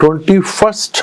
21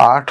8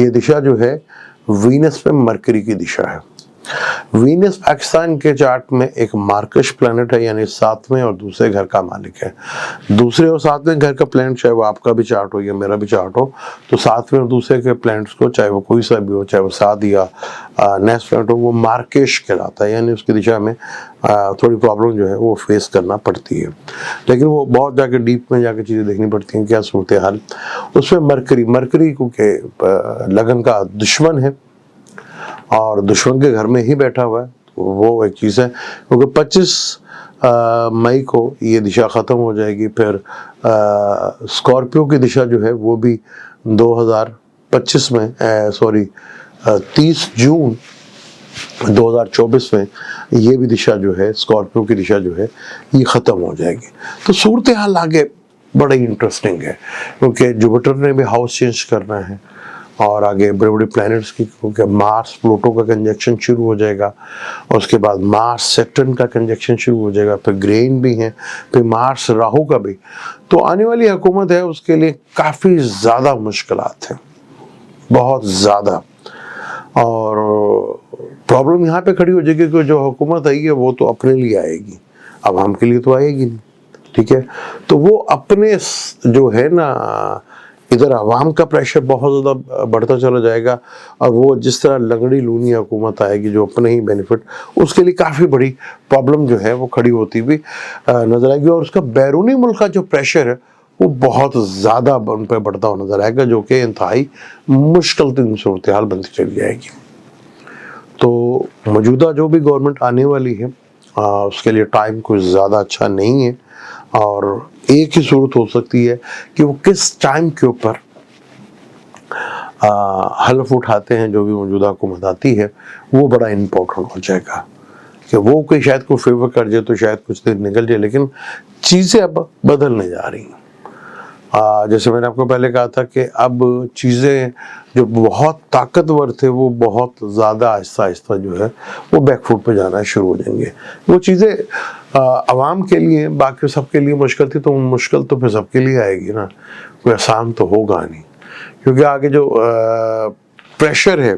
یہ دشا جو ہے وینس میں مرکری کی دشا ہے. وینس پاکستان کے چارٹ میں ایک مارکش پلانٹ ہے، یعنی 7ویں اور دوسرے گھر کا مالک ہے. دوسرے اور 7ویں گھر کا پلانٹ چاہے وہ آپ کا بھی چارٹ ہو یا میرا بھی چارٹ ہو، تو 7ویں اور دوسرے کے پلانٹس کو چاہے وہ کوئی سا بھی ہو، چاہے وہ 7 یا نیکسٹ پلانٹ ہو، وہ مارکش کہلاتا ہے، یعنی اس کی دشا میں تھوڑی پرابلم جو ہے وہ فیس کرنا پڑتی ہے. لیکن وہ بہت جا کے ڈیپ میں جا کے چیزیں دیکھنی پڑتی ہیں کیا صورتحال. اس میں مرکری کیونکہ لگن کا دشمن ہے اور دشمن کے گھر میں ہی بیٹھا ہوا ہے، تو وہ ایک چیز ہے. کیونکہ 25 مئی کو یہ دشا ختم ہو جائے گی. پھر اسکارپیو کی دشا جو ہے وہ بھی 2025 میں 30 جون 2024 میں یہ بھی دشا جو ہے، اسکارپیو کی دشا جو ہے یہ ختم ہو جائے گی. تو صورتحال آگے بڑی انٹرسٹنگ ہے، کیونکہ جوپیٹر نے بھی ہاؤس چینج کرنا ہے اور آگے بڑے بڑے پلانٹس کی، کیونکہ مارس پلوٹو کا کنجکشن شروع ہو جائے گا، اور اس کے بعد مارس سیٹرن کا کنجکشن شروع ہو جائے گا، پھر گرین بھی ہیں، پھر مارس راہو کا بھی. تو آنے والی حکومت ہے اس کے لیے کافی زیادہ مشکلات ہیں، بہت زیادہ. اور پرابلم یہاں پہ کھڑی ہو جائے گی کہ جو حکومت آئی ہے وہ تو اپنے لیے آئے گی، عوام کے لیے تو آئے گی نہیں. ٹھیک ہے، تو وہ اپنے جو ہے نا، ادھر عوام کا پریشر بہت زیادہ بڑھتا چلا جائے گا، اور وہ جس طرح لنگڑی لونی حکومت آئے گی جو اپنے ہی بینیفٹ، اس کے لیے کافی بڑی پرابلم جو ہے وہ کھڑی ہوتی بھی نظر آئے گی. اور اس کا بیرونی ملک کا جو پریشر ہے وہ بہت زیادہ ان پہ بڑھتا ہوا نظر آئے گا، جو کہ انتہائی مشکل ترین صورتحال بنتی چلی جائے گی. تو موجودہ جو بھی گورنمنٹ آنے والی ہے اس کے لیے ٹائم کچھ زیادہ اچھا نہیں ہے، اور ایک ہی صورت ہو سکتی ہے کہ وہ کس ٹائم کے اوپر حلف اٹھاتے ہیں. جو بھی موجودہ حکومت آتی ہے وہ بڑا امپورٹنٹ ہو جائے گا، کہ وہ کوئی شاید کوئی فیور کر جائے تو شاید کچھ دیر نکل جائے، لیکن چیزیں اب بدلنے جا رہی ہیں. جیسے میں نے آپ کو پہلے کہا تھا کہ اب چیزیں جو بہت طاقتور تھے وہ بہت زیادہ آہستہ آہستہ جو ہے وہ بیک فوٹ پہ جانا شروع ہو جائیں گے. وہ چیزیں عوام کے لیے، باقی سب کے لیے مشکل تھی، تو مشکل تو پھر سب کے لیے آئے گی نا، کوئی آسان تو ہوگا نہیں. کیونکہ آگے جو پریشر ہے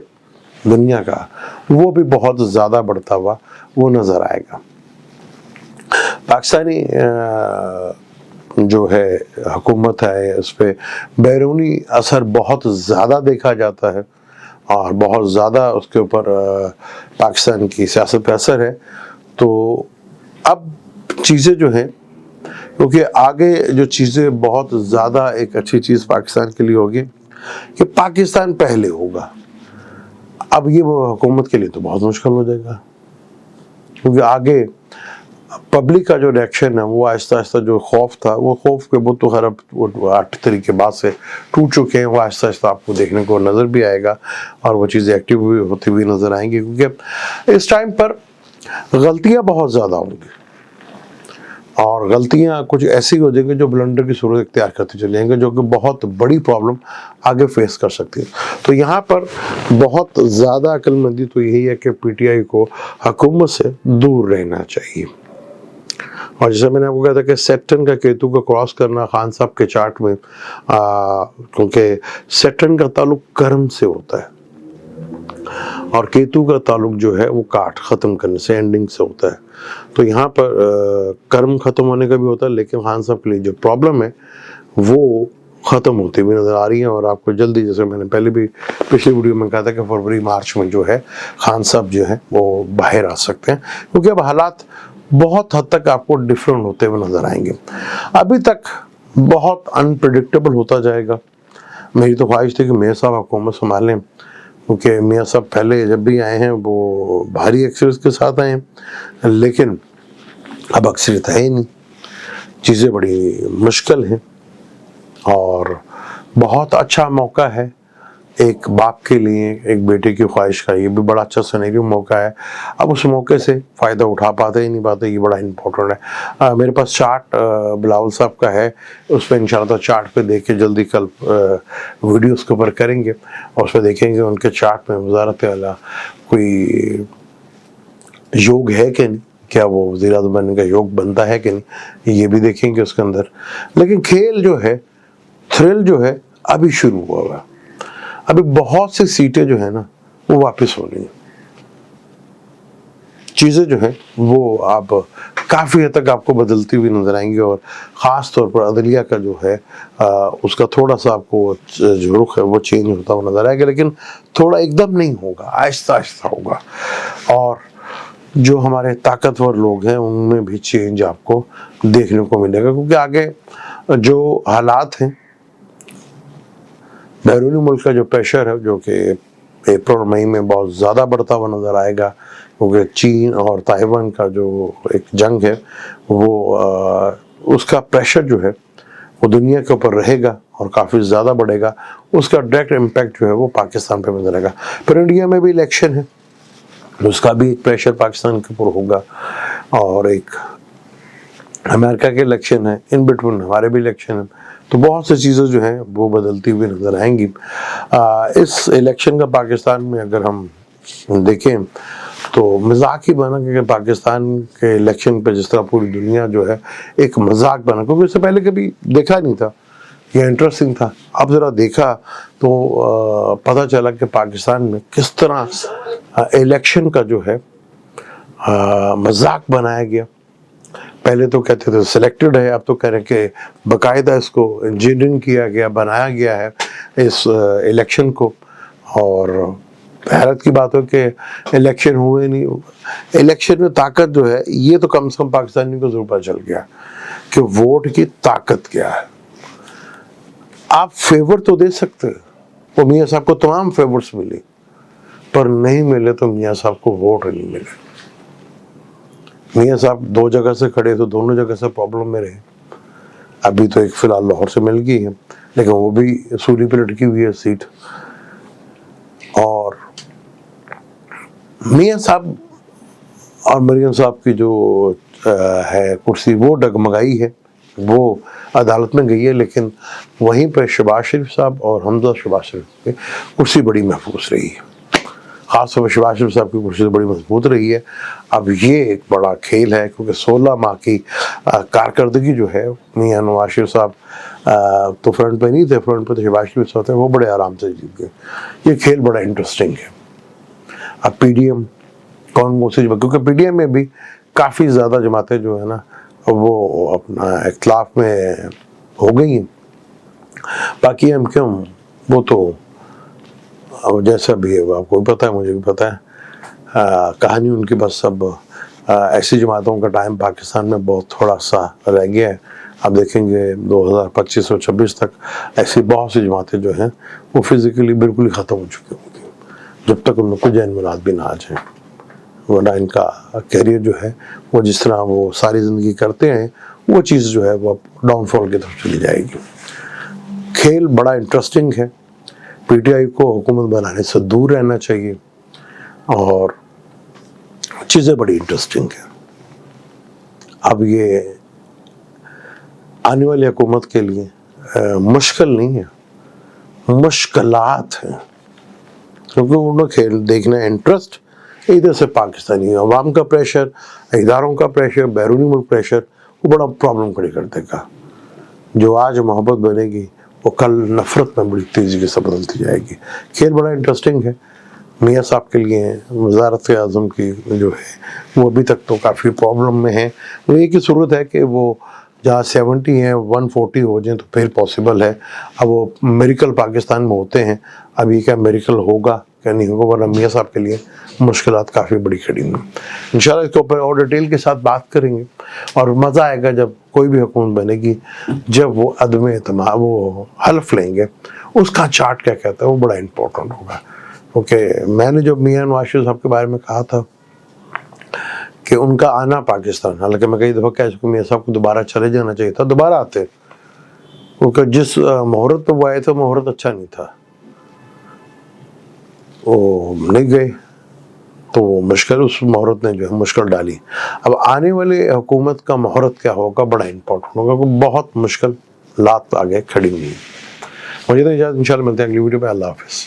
دنیا کا وہ بھی بہت زیادہ بڑھتا ہوا وہ نظر آئے گا. پاکستانی جو ہے حکومت ہے اس پہ بیرونی اثر بہت زیادہ دیکھا جاتا ہے، اور بہت زیادہ اس کے اوپر پاکستان کی سیاست پہ اثر ہے. تو اب چیزیں جو ہیں، کیونکہ آگے جو چیزیں بہت زیادہ ایک اچھی چیز پاکستان کے لیے ہوگی کہ پاکستان پہلے ہوگا. اب یہ وہ حکومت کے لیے تو بہت مشکل ہو جائے گا، کیونکہ آگے پبلک کا جو ریئیکشن ہے وہ آہستہ آہستہ، جو خوف تھا وہ خوف کے بت تو خیر اب 8 طریقے بعد سے ٹوٹ چکے ہیں. وہ آہستہ آہستہ آپ کو دیکھنے کو نظر بھی آئے گا، اور وہ چیزیں ایکٹیو ہوتی ہوئی نظر آئیں گی. کیونکہ اس ٹائم پر غلطیاں بہت زیادہ ہوں گی، اور غلطیاں کچھ ایسی ہو جائیں گی جو بلنڈر کی صورت اختیار کرتے چلے جائیں گے، جو کہ بہت بڑی پرابلم آگے فیس کر سکتی ہے. تو یہاں پر بہت زیادہ عقل مندی تو یہی ہے کہ پی ٹی آئی کو حکومت سے دور رہنا چاہیے. اور جیسے میں نے آپ کو کہا تھا کہ سیٹرن کا کیتو کا کراس کرنا خان صاحب کے چارٹ میں، کیونکہ سیٹرن کا تعلق کرم سے ہوتا ہے اور کیتو کا تعلق جو ہے وہ کاٹ ختم کرنے سے، اینڈنگ سے ہوتا ہے. تو یہاں پر کرم ختم ہونے کا بھی ہوتا ہے، لیکن خان صاحب کے لیے جو پرابلم ہے وہ ختم ہوتی ہوئی نظر آ رہی ہیں. اور آپ کو جلدی، جیسے میں نے پہلے بھی پچھلی ویڈیو میں کہا تھا کہ فروری مارچ میں جو ہے خان صاحب جو ہے وہ باہر آ سکتے ہیں، کیونکہ اب حالات بہت حد تک آپ کو ڈیفرنٹ ہوتے ہوئے نظر آئیں گے. ابھی تک بہت انپریڈکٹیبل ہوتا جائے گا. میری تو خواہش تھی کہ میاں صاحب حکومت سنبھالیں، کیونکہ میاں صاحب پہلے جب بھی آئے ہیں وہ بھاری اکثریت کے ساتھ آئے ہیں، لیکن اب اکثریت ہے ہی نہیں. چیزیں بڑی مشکل ہیں، اور بہت اچھا موقع ہے ایک باپ کے لیے ایک بیٹے کی خواہش کا. یہ بھی بڑا اچھا سینیریو موقع ہے. اب اس موقع سے فائدہ اٹھا پاتے ہی نہیں پاتے، یہ بڑا امپورٹنٹ ہے. میرے پاس چارٹ بلاول صاحب کا ہے، اس پہ انشاءاللہ چارٹ پہ دیکھ کے جلدی کل ویڈیوز کے اوپر کریں گے، اور اس پہ دیکھیں گے ان کے چارٹ میں وزارت اعلیٰ کوئی یوگ ہے کہ نہیں، کیا وہ وزیر اعظم بننے کا یوگ بنتا ہے کہ نہیں، یہ بھی دیکھیں گے اس کے اندر. لیکن کھیل جو ہے، تھرل جو ہے ابھی شروع ہوا ہوا. ابھی بہت سی سیٹیں جو ہیں نا وہ واپس ہو رہی ہیں، چیزیں جو ہیں وہ آپ کافی حد تک آپ کو بدلتی ہوئی نظر آئیں گی، اور خاص طور پر عدلیہ کا جو ہے اس کا تھوڑا سا آپ کو جو رخ ہے وہ چینج ہوتا ہوا نظر آئے گا، لیکن تھوڑا ایک دم نہیں ہوگا، آہستہ آہستہ ہوگا، اور جو ہمارے طاقتور لوگ ہیں ان میں بھی چینج آپ کو دیکھنے کو ملے گا، کیونکہ آگے جو حالات ہیں، بیرونی ملک کا جو پریشر ہے جو کہ اپریل مئی میں بہت زیادہ بڑھتا ہوا نظر آئے گا، کیونکہ چین اور تائیوان کا جو ایک جنگ ہے وہ اس کا پریشر جو ہے وہ دنیا کے اوپر رہے گا اور کافی زیادہ بڑھے گا، اس کا ڈائریکٹ امپیکٹ جو ہے وہ پاکستان پہ نظر آئے گا۔ پھر انڈیا میں بھی الیکشن ہے، اس کا بھی ایک پریشر پاکستان کے اوپر ہوگا، اور ایک امریکہ کے الیکشن ہے، ان بٹوین ہمارے بھی الیکشن ہیں، تو بہت سی چیزیں جو ہیں وہ بدلتی ہوئی نظر آئیں گی۔ اس الیکشن کا پاکستان میں اگر ہم دیکھیں تو مذاق ہی بنا کہ پاکستان کے الیکشن پہ جس طرح پوری دنیا جو ہے ایک مذاق بنا، کیونکہ اس سے پہلے کبھی دیکھا نہیں تھا، یہ انٹرسٹنگ تھا، اب ذرا دیکھا تو پتہ چلا کہ پاکستان میں کس طرح الیکشن کا جو ہے مذاق بنایا گیا۔ پہلے تو کہتے تھے سلیکٹڈ ہے، اب تو کہہ رہے کہ باقاعدہ اس کو انجینئرنگ کیا گیا، بنایا گیا ہے اس الیکشن کو، اور حیرت کی بات ہے کہ الیکشن ہوئے نہیں، الیکشن میں طاقت جو ہے یہ تو کم سے کم پاکستانی کو ضرور پتہ چل گیا کہ ووٹ کی طاقت کیا ہے۔ آپ فیور تو دے سکتے، وہ میاں صاحب کو تمام فیورز ملی، پر نہیں ملے تو میاں صاحب کو ووٹ نہیں ملے۔ میاں صاحب دو جگہ سے کھڑے تو دونوں جگہ سے پرابلم میں رہے، ابھی تو ایک فی الحال لاہور سے مل گئی ہے، لیکن وہ بھی سولی پہ لٹکی ہوئی ہے سیٹ، اور میاں صاحب اور مریم صاحب کی جو ہے کرسی وہ ڈگمگائی ہے، وہ عدالت میں گئی ہے، لیکن وہیں پہ شہباز شریف صاحب اور حمزہ شہباز شریف کی کرسی بڑی محفوظ رہی ہے، خاص طور پر شہباز شریف صاحب کی کرسی بڑی مضبوط رہی ہے۔ اب یہ ایک بڑا کھیل ہے، کیونکہ 16 ماہ کی کارکردگی جو ہے میاں نواز شریف صاحب تو فرنٹ پہ نہیں تھے، فرنٹ پہ تو شہباز شریف صاحب تھے، وہ بڑے آرام سے جیت گئے۔ یہ کھیل بڑا انٹرسٹنگ ہے۔ اب پی ڈی ایم کون سی جماعت، کیونکہ پی ڈی ایم میں بھی کافی زیادہ جماعتیں جو ہے نا وہ اپنا اختلاف میں ہو گئی ہیں، باقی ایم کیوں وہ تو جیسا بھی ہے آپ کو بھی پتہ ہے، مجھے بھی پتہ ہے، کہانی ان کی بس اب ایسی جماعتوں کا ٹائم پاکستان میں بہت تھوڑا سا رہ گیا ہے۔ آپ دیکھیں گے 2025 اور 26 تک ایسی بہت سی جماعتیں جو ہیں وہ فزیکلی بالکل ہی ختم ہو چکی ہوں گی، جب تک ان میں کوئی جین بھی نہ آ جائیں، ورنہ ان کا کیریئر جو ہے وہ جس طرح وہ ساری زندگی کرتے ہیں وہ چیز جو ہے وہ ڈاؤن فال کی طرف چلی جائے گی۔ کھیل بڑا انٹرسٹنگ ہے، پی ٹی آئی کو حکومت بنانے سے دور رہنا چاہیے، اور چیزیں بڑی انٹرسٹنگ ہیں۔ اب یہ آنے والی حکومت کے لیے مشکل نہیں ہے، مشکلات ہیں، کیونکہ انہوں نے کھیل دیکھنا ہے، انٹرسٹ ادھر سے پاکستانی عوام کا پریشر، اداروں کا پریشر، بیرونی ملک پریشر، وہ بڑا پرابلم کھڑی کر دے گا۔ جو آج محبت بنے گی وہ کل نفرت میں بڑی تیزی کے ساتھ بدلتی جائے گی۔ کھیل بڑا انٹرسٹنگ ہے۔ میاں صاحب کے لیے وزارت اعظم کی جو ہے وہ ابھی تک تو کافی پرابلم میں ہے، وہ ایک ہی صورت ہے کہ وہ جہاں 70 ہیں 140 ہو جائیں تو پھر پاسبل ہے۔ اب وہ میریکل پاکستان میں ہوتے ہیں، اب یہ کیا میریکل ہوگا کیا نہیں ہوگا، ورنہ میاں صاحب کے لیے مشکلات کافی بڑی کھڑی ہیں۔ انشاءاللہ اس کے اوپر اور ڈیٹیل کے ساتھ بات کریں گے، اور مزہ آئے گا جب کوئی بھی حکومت بنے گی، جب وہ عدم اعتماد وہ حلف لیں گے، اس کا چارٹ کیا کہتا ہے وہ بڑا امپورٹنٹ ہوگا۔ کیونکہ میں نے جو میاں نواز شریف صاحب کے بارے میں کہا تھا کہ ان کا آنا پاکستان، حالانکہ میں کئی دفعہ کہہ چکا میاں صاحب کو دوبارہ چلے جانا چاہیے تھا، دوبارہ آتے، کیونکہ جس مہورت پہ وہ آئے تھے مہورت اچھا نہیں تھا، وہ نہیں گئے تو وہ مشکل، اس مہورت نے جو ہے مشکل ڈالی۔ اب آنے والے حکومت کا مہورت کیا ہوگا بڑا امپورٹنٹ ہوگا، کیونکہ بہت مشکل لات آگے کھڑی ہوئی ہے۔ مجھے تو اجازت، انشاءاللہ ملتے ہیں اگلی ویڈیو پہ، اللہ حافظ۔